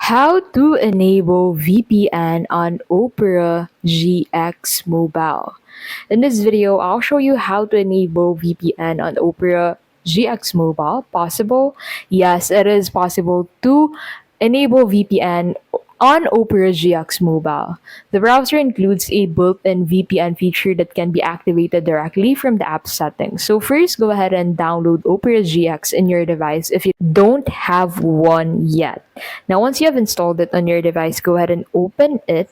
How to enable VPN on Opera GX Mobile. In this video, I'll show you how to enable VPN on Opera GX Mobile. Possible? Yes, it is possible to enable VPN on Opera GX Mobile. The browser includes a built-in VPN feature that can be activated directly from the app settings. So first, go ahead and download Opera GX in your device if you don't have one yet. Now, once you have installed it on your device, go ahead and open it.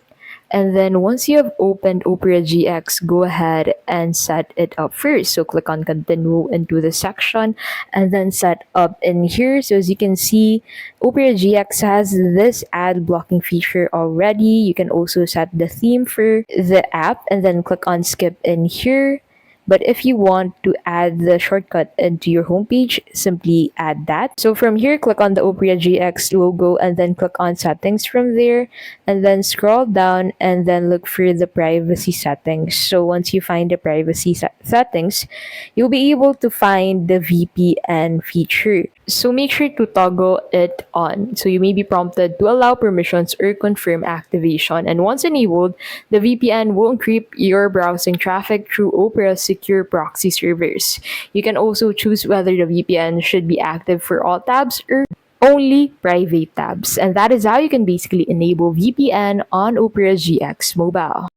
And then once you have opened Opera GX, go ahead and set it up first. So click on continue into the section and then set up in here. So as you can see, Opera GX has this ad blocking feature already. You can also set the theme for the app and then click on skip in here. But if you want to add the shortcut into your homepage, simply add that. So from here, click on the Opera GX logo and then click on settings from there. And then scroll down and then look for the privacy settings. So once you find the privacy settings, you'll be able to find the VPN feature. So make sure to toggle it on. So you may be prompted to allow permissions or confirm activation. And once enabled, the VPN will encrypt your browsing traffic through Opera's secure proxy servers. You can also choose whether the VPN should be active for all tabs or only private tabs. And that is how you can basically enable VPN on Opera GX Mobile.